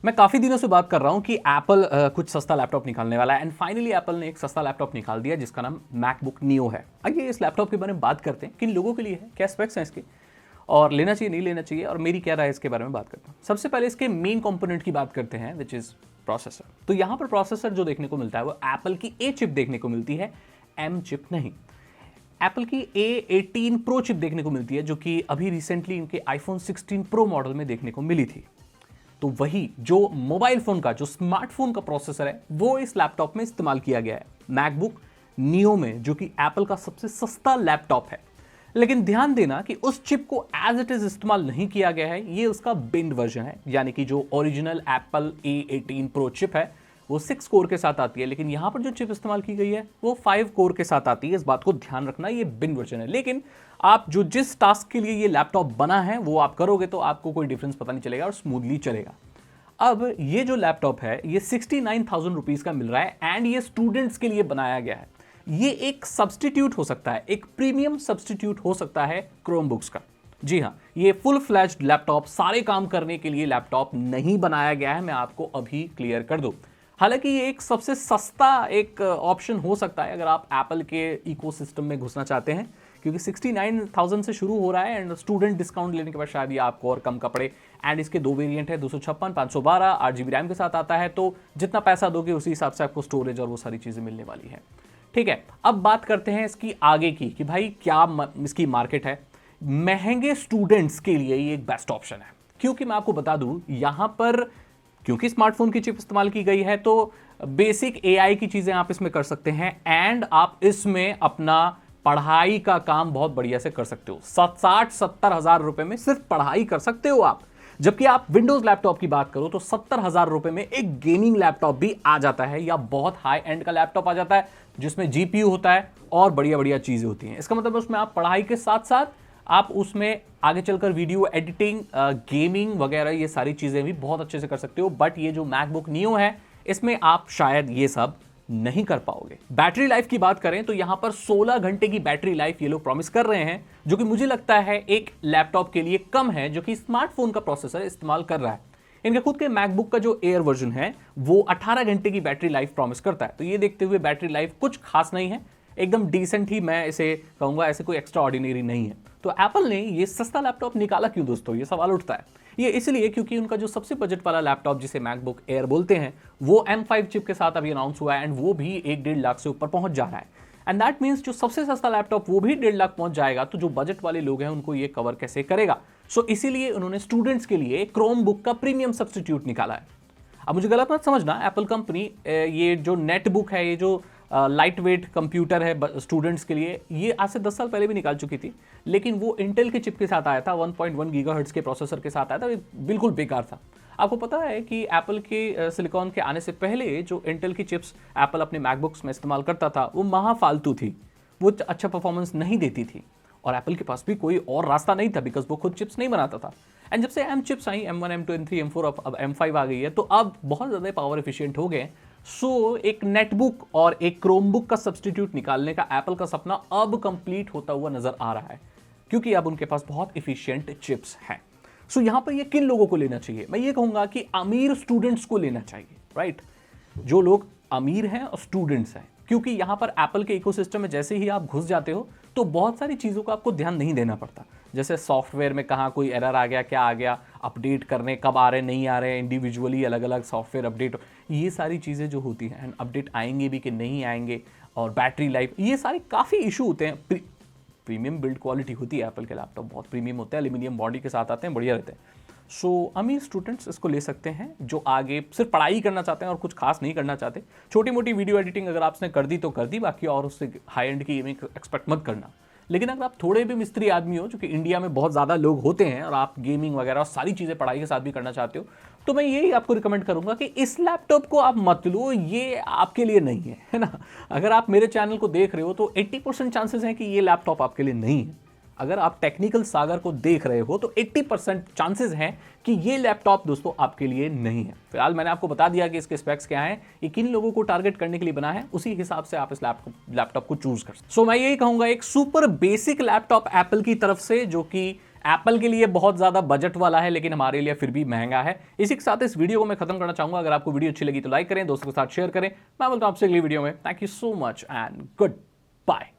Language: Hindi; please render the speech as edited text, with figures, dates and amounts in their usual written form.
मैं काफ़ी दिनों से बात कर रहा हूँ कि एप्पल कुछ सस्ता लैपटॉप निकालने वाला है एंड फाइनली एप्पल ने एक सस्ता लैपटॉप निकाल दिया जिसका नाम मैकबुक नियो है। आइए इस लैपटॉप के बारे में बात करते हैं, किन लोगों के लिए है, क्या स्पेक्स हैं इसके और लेना चाहिए नहीं लेना चाहिए और मेरी क्या राय है इसके बारे में बात करता हूँ। सबसे पहले इसके मेन कंपोनेंट की बात करते हैं विच इज़ प्रोसेसर। तो यहाँ पर प्रोसेसर जो देखने को मिलता है वो एप्पल की ए चिप देखने को मिलती है, एम चिप नहीं। एप्पल की A18 प्रो चिप देखने को मिलती है जो कि अभी रिसेंटली इनके आईफोन 16 प्रो मॉडल में देखने को मिली थी। तो वही जो मोबाइल फोन का जो स्मार्टफोन का प्रोसेसर है वो इस लैपटॉप में इस्तेमाल किया गया है मैकबुक नियो में, जो कि एप्पल का सबसे सस्ता लैपटॉप है। लेकिन ध्यान देना कि उस चिप को एज इट इज इस्तेमाल नहीं किया गया है, ये उसका बिंड वर्जन है, यानी कि जो original Apple A18 pro chip है वो 6 कोर के साथ आती है, लेकिन यहां पर जो चिप इस्तेमाल की गई है वो 5 कोर के साथ आती है। इस बात को ध्यान रखना, ये बिन वर्जन है। लेकिन आप जो जिस टास्क के लिए ये लैपटॉप बना है वो आप करोगे तो आपको कोई डिफरेंस पता नहीं चलेगा और स्मूथली चलेगा। अब ये जो लैपटॉप है ये 69,000 रुपीज का मिल रहा है एंड ये स्टूडेंट्स के लिए बनाया गया है। ये एक सब्सटीट्यूट हो सकता है, एक प्रीमियम सब्सटीट्यूट हो सकता है क्रोम बुक्स का। जी हाँ, ये फुल फ्लैश्ड लैपटॉप, सारे काम करने के लिए लैपटॉप नहीं बनाया गया है, मैं आपको अभी क्लियर कर दूं। हालांकि ये एक सबसे सस्ता एक ऑप्शन हो सकता है अगर आप एप्पल के इकोसिस्टम में घुसना चाहते हैं, क्योंकि 69,000 से शुरू हो रहा है एंड स्टूडेंट डिस्काउंट लेने के बाद शायद ये आपको और कम का पड़े। एंड इसके दो वेरिएंट है, 256, 512, 8 GB रैम के साथ आता है। तो जितना पैसा दोगे उसी हिसाब से आपको स्टोरेज और वो सारी चीज़ें मिलने वाली है। ठीक है, अब बात करते हैं इसकी आगे की कि भाई क्या इसकी मार्केट है। महंगे स्टूडेंट्स के लिए ये एक बेस्ट ऑप्शन है, क्योंकि मैं आपको बता दूं यहां पर क्योंकि स्मार्टफोन की चिप इस्तेमाल की गई है तो बेसिक AI की चीजें आप इसमें कर सकते हैं एंड आप इसमें अपना पढ़ाई का काम बहुत बढ़िया से कर सकते हो। 60-70 हजार रुपए में सिर्फ पढ़ाई कर सकते हो आप। जबकि आप विंडोज लैपटॉप की बात करो तो 70,000 रुपए में एक गेमिंग लैपटॉप भी आ जाता है या बहुत हाई एंड का लैपटॉप आ जाता है जिसमें GPU होता है और बढ़िया बढ़िया चीजें होती हैं। इसका मतलब उसमें आप पढ़ाई के साथ साथ आप उसमें आगे चलकर वीडियो एडिटिंग, गेमिंग वगैरह ये सारी चीजें भी बहुत अच्छे से कर सकते हो। बट ये जो मैकबुक नियो है इसमें आप शायद ये सब नहीं कर पाओगे। बैटरी लाइफ की बात करें तो यहां पर 16 घंटे की बैटरी लाइफ ये लोग प्रॉमिस कर रहे हैं, जो कि मुझे लगता है एक लैपटॉप के लिए कम है जो कि स्मार्टफोन का प्रोसेसर इस्तेमाल कर रहा है। इनके खुद के मैकबुक का जो एयर वर्जन है वो 18 घंटे की बैटरी लाइफ प्रॉमिस करता है। तो ये देखते हुए बैटरी लाइफ कुछ खास नहीं है, एकदम डिसेंट ही मैं इसे कहूंगा, ऐसे कोई एक्स्ट्रा ऑर्डिनरी नहीं है। तो एप्पल ने ये सस्ता लैपटॉप निकाला क्यों दोस्तों, ये सवाल उठता है। ये इसलिए क्योंकि उनका जो सबसे बजट वाला लैपटॉप जिसे मैकबुक एयर बोलते हैं वो M5 चिप के साथ अभी अनाउंस हुआ है एंड वो भी 1-1.5 लाख से ऊपर पहुंच जा रहा है। एंड दैट मीन्स जो सबसे सस्ता लैपटॉप वो भी 1.5 लाख पहुंच जाएगा, तो जो बजट वाले लोग हैं उनको ये कवर कैसे करेगा। सो इसीलिए उन्होंने स्टूडेंट्स के लिए क्रोम बुक का प्रीमियम सब्सटीट्यूट निकाला है। अब मुझे गलत मत समझना, एप्पल कंपनी ये जो नेट बुक है, ये जो लाइट वेट कंप्यूटर है स्टूडेंट्स के लिए, ये आज से 10 साल पहले भी निकाल चुकी थी, लेकिन वो इंटेल के चिप के साथ आया था, 1.1 गीगाहर्ट्ज के प्रोसेसर के साथ आया था, बिल्कुल बेकार था। आपको पता है कि एप्पल के सिलिकॉन के आने से पहले जो इंटेल की चिप्स एप्पल अपने मैकबुक्स में इस्तेमाल करता था वो महा फालतू थी, वो अच्छा परफॉर्मेंस नहीं देती थी और एप्पल के पास भी कोई और रास्ता नहीं था बिकॉज वो खुद चिप्स नहीं बनाता था। एंड जब से M चिप्स आई, M1, M2, M3, M4, अब M5 आ गई है, तो अब बहुत ज़्यादा पावर एफिशिएंट हो गए। सो एक नेटबुक और एक क्रोमबुक का सब्सटीट्यूट निकालने का एप्पल का सपना अब कंप्लीट होता हुआ नजर आ रहा है, क्योंकि अब उनके पास बहुत एफिशिएंट चिप्स हैं। सो यहां पर ये किन लोगों को लेना चाहिए, मैं ये कहूंगा कि अमीर स्टूडेंट्स को लेना चाहिए, राइट। जो लोग अमीर हैं और स्टूडेंट्स हैं, क्योंकि यहां पर एप्पल के इकोसिस्टम में जैसे ही आप घुस जाते हो तो बहुत सारी चीज़ों का आपको ध्यान नहीं देना पड़ता। जैसे सॉफ्टवेयर में कहाँ कोई एरर आ गया, क्या आ गया, अपडेट करने कब आ रहे नहीं आ रहे, इंडिविजुअली अलग अलग सॉफ्टवेयर अपडेट, ये सारी चीज़ें जो होती हैं, एंड अपडेट आएंगे भी कि नहीं आएंगे, और बैटरी लाइफ, ये सारे काफ़ी इशू होते हैं। प्रीमियम बिल्ड क्वालिटी होती है एप्पल के लैपटॉप, बहुत प्रीमियम होते हैं, एल्यूमिनियम बॉडी के साथ आते हैं, बढ़िया रहते हैं। सो अमीर स्टूडेंट्स इसको ले सकते हैं जो आगे सिर्फ पढ़ाई करना चाहते हैं और कुछ खास नहीं करना चाहते। छोटी मोटी वीडियो एडिटिंग अगर आपने कर दी तो कर दी, बाकी और उससे हाई एंड की गेमिंग एक्सपेक्ट मत करना। लेकिन अगर आप थोड़े भी मिस्त्री आदमी हो, जो कि इंडिया में बहुत ज़्यादा लोग होते हैं, और आप गेमिंग वगैरह और सारी चीज़ें पढ़ाई के साथ भी करना चाहते हो, तो मैं यही आपको रिकमेंड करूंगा कि इस लैपटॉप को आप मत लो, ये आपके लिए नहीं है ना। अगर आप मेरे चैनल को देख रहे हो तो 80% चांसेस हैं कि ये लैपटॉप आपके लिए नहीं है। अगर आप टेक्निकल सागर को देख रहे हो तो 80% चांसेस हैं कि ये लैपटॉप दोस्तों आपके लिए नहीं है। फिलहाल मैंने आपको बता दिया कि इसके स्पेक्स क्या हैं, ये किन लोगों को टारगेट करने के लिए बना है, उसी हिसाब से आप इस लैपटॉप को चूज कर सकते। सो मैं यही कहूंगा, एक सुपर बेसिक लैपटॉप एप्पल की तरफ से जो कि एप्पल के लिए बहुत ज़्यादा बजट वाला है, लेकिन हमारे लिए फिर भी महंगा है। इसी के साथ इस वीडियो को मैं खत्म करना चाहूँगा। अगर आपको वीडियो अच्छी लगी तो लाइक करें, दोस्तों के साथ शेयर करें। मैं बोलता हूँ आपसे अगली वीडियो में। Thank you so much and good bye.